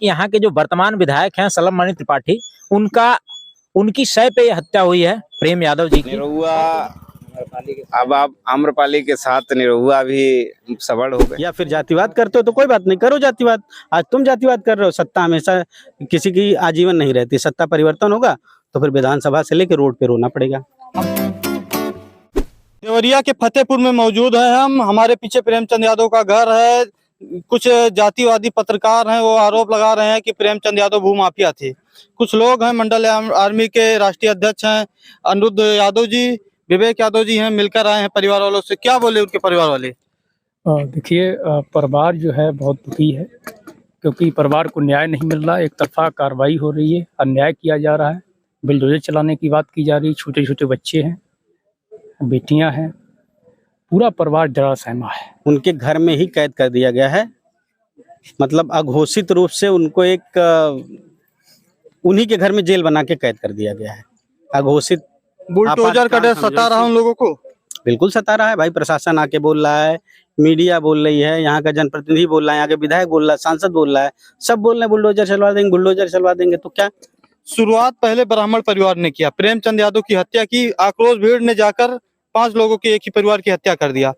कि यहाँ के जो वर्तमान विधायक हैं सलम मणि त्रिपाठी, उनकी शय पे यह हत्या हुई है प्रेम यादव जी की। निरहुआ अब आप आम्रपाली के साथ निरहुआ भी सबड़ हो गए। या फिर जातिवाद करते हो तो कोई बात नहीं, करो जातिवाद। आज तुम जातिवाद कर रहे हो। सत्ता हमेशा किसी की आजीवन नहीं रहती, सत्ता परिवर्तन होगा तो फिर विधानसभा से लेकर रोड पे रोना पड़ेगा। देवरिया के फतेहपुर में मौजूद है हम। हमारे पीछे प्रेमचंद यादव का घर है। कुछ जातिवादी पत्रकार हैं, वो आरोप लगा रहे हैं कि प्रेमचंद यादव भूमाफिया थे। कुछ लोग हैं, मंडल आर्मी के राष्ट्रीय अध्यक्ष हैं अनिरुद्ध यादव जी, विवेक यादव जी हैं, मिलकर आए हैं परिवार वालों से। क्या बोले उनके परिवार वाले? देखिए, परिवार जो है बहुत दुखी है, क्योंकि परिवार को न्याय नहीं मिल रहा। एक तरफा कार्रवाई हो रही है, अन्याय किया जा रहा है, बुलडोजर चलाने की बात की जा रही है। छोटे छोटे बच्चे हैं, बेटियां हैं, पूरा परिवार जरा सहमा है। उनके घर में ही कैद कर दिया गया है, मतलब अघोषित रूप से उनको एक उन्हीं के घर में जेल बना के कैद कर दिया गया है। अघोषित बुलडोजर का डर सता रहा उन लोगों को। बिल्कुल सता रहा है भाई। प्रशासन आके बोल रहा है, मीडिया बोल रही है, यहाँ का जनप्रतिनिधि बोल रहा है, यहाँ के विधायक बोल रहा है, सांसद बोल रहा है, सब बोल रहे हैं बुलडोजर चलवा देंगे, बुलडोजर चलवा देंगे। तो क्या शुरुआत पहले ब्राह्मण परिवार ने किया, प्रेमचंद यादव की हत्या की। आक्रोश भीड़ ने जाकर 5 लोगों के एक ही परिवार की हत्या कर दिया।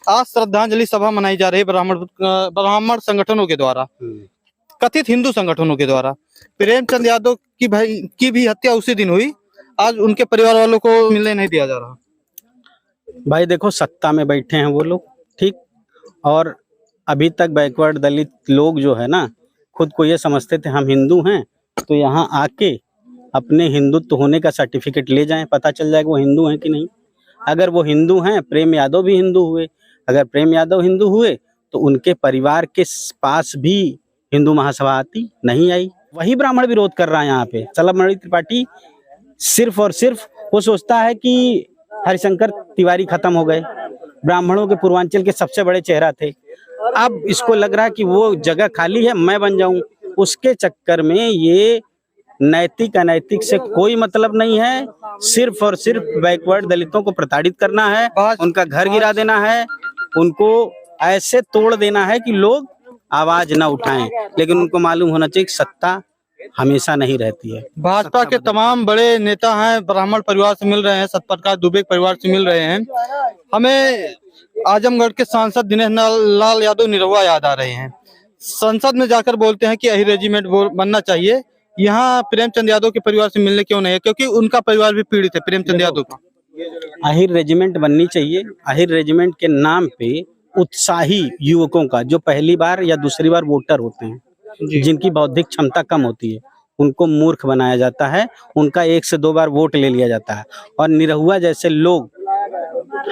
आज श्रद्धांजलि सभा मनाई जा रही है ब्राह्मण संगठनों के द्वारा, कथित हिंदू संगठनों के द्वारा। प्रेमचंद यादव की भी हत्या उसी दिन हुई। आज उनके परिवार वालों को मिलने नहीं दिया जा रहा। भाई देखो, सत्ता में बैठे हैं वो लोग, ठीक, और अभी तक बैकवर्ड दलित लोग जो है ना, खुद को ये समझते थे हम हिंदू हैं, तो यहाँ आके अपने हिंदुत्व होने का सर्टिफिकेट ले जाएं, पता चल जाएगा वो हिंदू हैं कि नहीं। अगर वो हिंदू हैं, प्रेम यादव भी हिंदू हुए, अगर प्रेम यादव हिंदू हुए तो उनके परिवार के पास भी हिंदू महासभा आती, नहीं आई। वही ब्राह्मण विरोध कर रहा है यहाँ पे। सलम मणि त्रिपाठी सिर्फ और सिर्फ वो सोचता है कि हरिशंकर तिवारी खत्म हो गए, ब्राह्मणों के पूर्वांचल के सबसे बड़े चेहरा थे। अब इसको लग रहा है कि वो जगह खाली है, मैं बन जाऊं। उसके चक्कर में ये नैतिक अनैतिक से कोई मतलब नहीं है, सिर्फ और सिर्फ बैकवर्ड दलितों को प्रताड़ित करना है, उनका घर गिरा देना है, उनको ऐसे तोड़ देना है कि लोग आवाज न उठाएं। लेकिन उनको मालूम होना चाहिए कि सत्ता हमेशा नहीं रहती है। भाजपा के तमाम बड़े नेता हैं, ब्राह्मण परिवार से मिल रहे हैं, सतप्रकाश दुबे परिवार से मिल रहे हैं। हमें आजमगढ़ के सांसद दिनेश लाल यादव निरहुआ याद आ रहे हैं। संसद में जाकर बोलते हैं कि अहिर रेजिमेंट बनना चाहिए। यहाँ प्रेमचंद यादव के परिवार से मिलने क्यों नहीं है? क्योंकि उनका परिवार भी पीड़ित है प्रेमचंद यादव का। अहिर रेजिमेंट बननी चाहिए। अहिर रेजिमेंट के नाम पे उत्साही युवकों का, जो पहली बार या दूसरी बार वोटर होते हैं, जिनकी बौद्धिक क्षमता कम होती है, उनको मूर्ख बनाया जाता है, उनका 1 से 2 बार वोट ले लिया जाता है। और निरहुआ जैसे लोग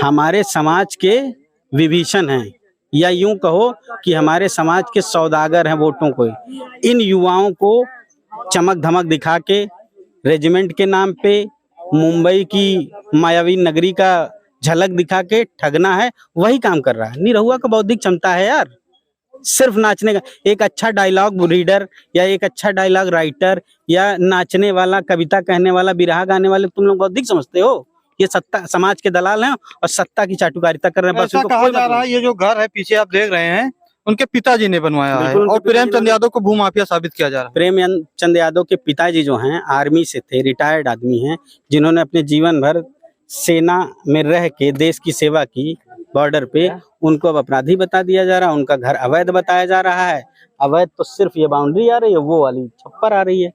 हमारे समाज के विभीषण हैं, या यूं कहो कि हमारे समाज के सौदागर हैं वोटों को। इन युवाओं को चमक धमक दिखा के रेजिमेंट के नाम पे मुंबई की मायावी नगरी का झलक दिखा के ठगना है, वही काम कर रहा है। निरहुआ का बौद्धिक क्षमता है यार, सिर्फ नाचने का। एक अच्छा डायलॉग रीडर या एक अच्छा डायलॉग राइटर या नाचने वाला, कविता कहने वाला, बिरहा गाने वाले तुम लोग बौद्धिक समझते हो? ये सत्ता समाज के दलाल हैं और सत्ता की चाटुकारिता कर रहे हैं। ऐसा कहा जा रहा है ये जो घर है पीछे आप देख रहे हैं, उनके पिताजी ने बनवाया है और प्रेमचंद यादव को भूमाफिया साबित किया जा रहा है। प्रेमचंद यादव के पिताजी जो हैं आर्मी से थे, रिटायर्ड आदमी हैं, जिन्होंने अपने जीवन भर सेना में रह के देश की सेवा की बॉर्डर पे। उनको अब अपराधी बता दिया जा रहा है, उनका घर अवैध बताया जा रहा है। अवैध तो सिर्फ ये बाउंड्री आ रही है, वो वाली छप्पर आ रही है,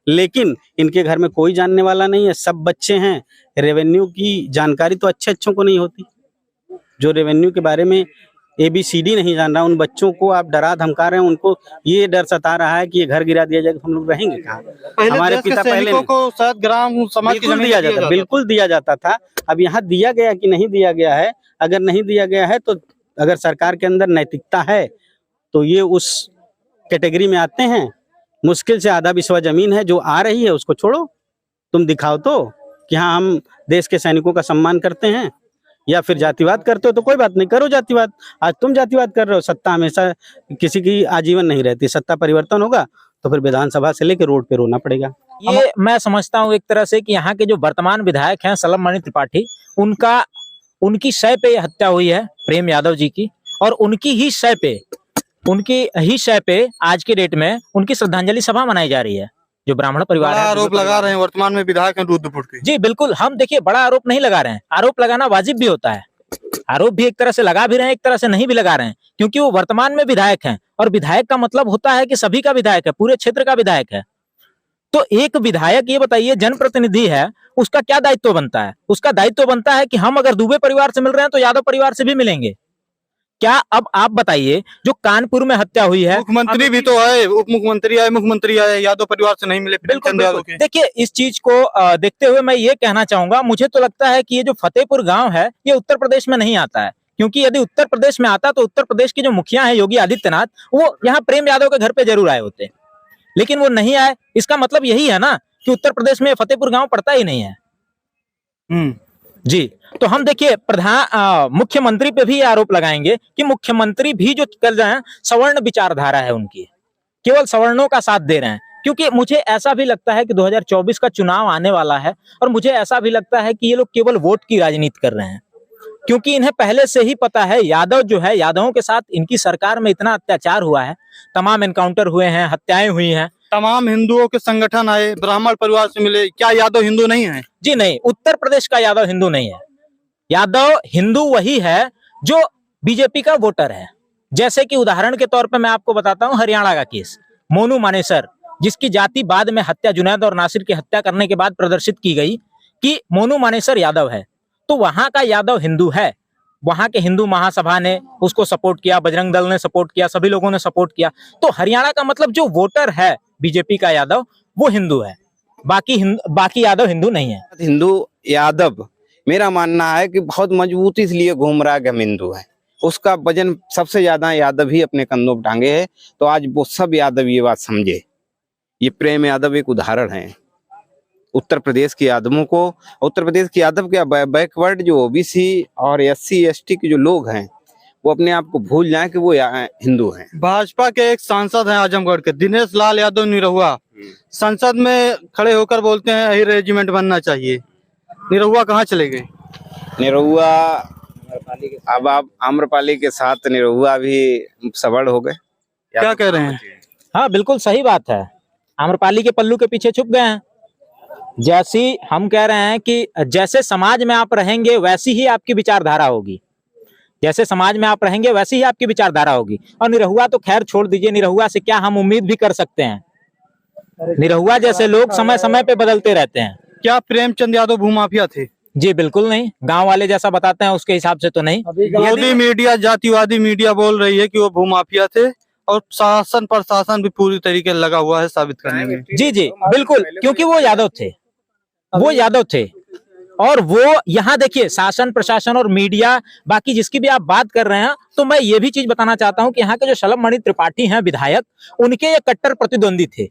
लेकिन इनके घर में कोई जानने वाला नहीं है। सब बच्चे हैं, रेवेन्यू की जानकारी तो अच्छों को नहीं होती। जो रेवेन्यू के बारे में ABCD नहीं जान रहा, उन बच्चों को आप डरा धमका रहे हैं। उनको ये डर सता रहा है कि ये घर गिरा दिया जाएगा, हम लोग रहेंगे कहाँ? हमारे पिता पहले को शायद ग्राम समाज की दिया जाता था, बिल्कुल दिया जाता था। अब यहाँ दिया गया कि नहीं दिया गया है? अगर नहीं दिया गया है तो अगर सरकार के अंदर नैतिकता है तो ये उस कैटेगरी में आते हैं। मुश्किल से आधा बिस्वा जमीन है जो आ रही है, उसको छोड़ो, तुम दिखाओ तो कि हाँ हम देश के सैनिकों का सम्मान करते हैं। या फिर जातिवाद करते हो तो कोई बात नहीं, करो जातिवाद। आज तुम जातिवाद कर रहे हो। सत्ता हमेशा किसी की आजीवन नहीं रहती, सत्ता परिवर्तन होगा तो फिर विधानसभा से लेकर रोड पे रोना पड़ेगा। ये मैं समझता हूँ एक तरह से कि यहाँ के जो वर्तमान विधायक हैं सलम मणि त्रिपाठी, उनकी शय पे यह हत्या हुई है प्रेम यादव जी की, और उनकी ही शय पे उनकी ही शय पे आज के डेट में उनकी श्रद्धांजलि सभा मनाई जा रही है। जो ब्राह्मण परिवार बड़ा है, आरोप लगा रहे हैं वर्तमान में विधायक हैं रुद्रपुर के। जी बिल्कुल, हम देखिए बड़ा आरोप नहीं लगा रहे हैं, आरोप लगाना वाजिब भी होता है, आरोप भी एक तरह से लगा भी रहे हैं, एक तरह से नहीं भी लगा रहे हैं, क्योंकि वो वर्तमान में विधायक हैं और विधायक का मतलब होता है कि सभी का विधायक है, पूरे क्षेत्र का विधायक है। तो एक विधायक, ये बताइए, जनप्रतिनिधि है, उसका क्या दायित्व बनता है? उसका दायित्व बनता है कि हम अगर दुबे परिवार से मिल रहे हैं तो यादव परिवार से भी मिलेंगे क्या? अब आप बताइए, जो कानपुर में हत्या हुई है, मुख्यमंत्री भी तो है, उप मुख्यमंत्री आए, मुख्यमंत्री आए, यादव परिवार से नहीं मिले प्रेमचंद यादव के। देखिए इस चीज को देखते हुए मैं ये कहना चाहूंगा, मुझे तो लगता है कि ये जो फतेहपुर गांव है ये उत्तर प्रदेश में नहीं आता है, क्योंकि यदि उत्तर प्रदेश में आता तो उत्तर प्रदेश के जो मुखिया हैं योगी आदित्यनाथ, वो यहाँ प्रेम यादव के घर पे जरूर आए होते, लेकिन वो नहीं आए। इसका मतलब यही है ना कि उत्तर प्रदेश में फतेहपुर गांव पड़ता ही नहीं है। जी, तो हम देखिए मुख्यमंत्री पे भी ये आरोप लगाएंगे कि मुख्यमंत्री भी जो कर रहे हैं सवर्ण विचारधारा है उनकी, केवल सवर्णों का साथ दे रहे हैं। क्योंकि मुझे ऐसा भी लगता है कि 2024 का चुनाव आने वाला है और मुझे ऐसा भी लगता है कि ये लोग केवल वोट की राजनीति कर रहे हैं, क्योंकि इन्हें पहले से ही पता है यादव जो है, यादवों के साथ इनकी सरकार में इतना अत्याचार हुआ है, तमाम एनकाउंटर हुए हैं, हत्याएं हुई हैं, तमाम हिंदुओं के संगठन आए, ब्राह्मण परिवार से मिले, क्या यादव हिंदू नहीं है? जी नहीं, उत्तर प्रदेश का यादव हिंदू नहीं है। यादव हिंदू वही है जो बीजेपी का वोटर है। जैसे कि उदाहरण के तौर पे मैं आपको बताता हूं हरियाणा का केस, मोनू मानेसर, जिसकी जाति बाद में हत्या, जुनैद और नासिर की हत्या करने के बाद प्रदर्शित की गई कि मोनू मानेसर यादव है, तो वहां का यादव हिंदू है। वहां के हिंदू महासभा ने उसको सपोर्ट किया, बजरंग दल ने सपोर्ट किया, सभी लोगों ने सपोर्ट किया। तो हरियाणा का मतलब जो वोटर है बीजेपी का यादव, वो हिंदू है, बाकी यादव हिंदू नहीं है। हिंदू यादव, मेरा मानना है कि बहुत मजबूती से लिए घूम रहा है कि हम हिंदू हैं। उसका वजन सबसे ज्यादा यादव ही अपने कंधों पर टांगे है। तो आज वो सब यादव ये बात समझे। ये प्रेम यादव एक उदाहरण है उत्तर प्रदेश के यादवों को। उत्तर प्रदेश के यादव के बैकवर्ड जो ओबीसी और SC ST के जो लोग हैं, वो अपने आप को भूल जाएं कि वो हिंदू हैं। भाजपा के एक सांसद हैं आजमगढ़ के, दिनेश लाल यादव निरहुआ, संसद में खड़े होकर बोलते हैं यही रेजिमेंट बनना चाहिए। निरहुआ कहाँ चले गए? निरहुआ अब आप आम्रपाली के साथ निरहुआ भी सबड़ हो गए। क्या कह रहे हैं? हाँ बिल्कुल सही बात है, आम्रपाली के पल्लू के पीछे छुप गए हैं। जैसी हम कह रहे हैं कि जैसे समाज में आप रहेंगे वैसी ही आपकी विचारधारा होगी, जैसे समाज में आप रहेंगे वैसी ही आपकी विचारधारा होगी। और निरहुआ तो खैर छोड़ दीजिए, निरहुआ से क्या हम उम्मीद भी कर सकते हैं? निरहुआ जैसे लोग समय समय पे बदलते रहते हैं। क्या प्रेमचंद यादव भूमाफिया थे? जी बिल्कुल नहीं, गांव वाले जैसा बताते हैं उसके हिसाब से तो नहीं। मोदी मीडिया, जातिवादी मीडिया बोल रही है कि वो भूमाफिया थे और शासन प्रशासन भी पूरी तरीके लगा हुआ है साबित करने में। जी जी बिल्कुल, क्योंकि वो यादव थे, वो यादव थे। और वो यहाँ देखिए शासन प्रशासन और मीडिया, बाकी जिसकी भी आप बात कर रहे हैं, तो मैं ये भी चीज बताना चाहता हूँ कि यहाँ के जो शलभ मणि त्रिपाठी हैं विधायक, उनके ये कट्टर प्रतिद्वंदी थे।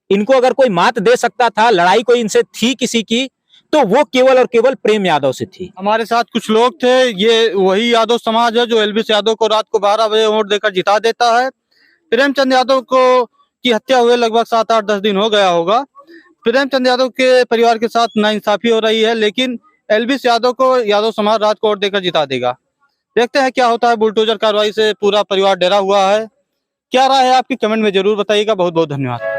इनको अगर कोई मात दे सकता था, लड़ाई कोई इनसे थी किसी की, तो वो केवल और केवल प्रेम यादव से थी। हमारे साथ कुछ लोग थे, ये वही यादव समाज है जो एलबीस यादव को रात को 12 बजे वोट देकर जिता देता है। प्रेमचंद यादव को की हत्या हुए लगभग 7-8-10 दिन हो गया होगा। प्रेमचंद यादव के परिवार के साथ नाइंसाफी हो रही है, लेकिन एलबीस यादव को यादव समाज रात को वोट देकर जिता देगा। देखते हैं क्या होता है। बुलडोजर कार्रवाई से पूरा परिवार डरा हुआ है। क्या राय है आपकी, कमेंट में जरूर बताइएगा। बहुत बहुत धन्यवाद।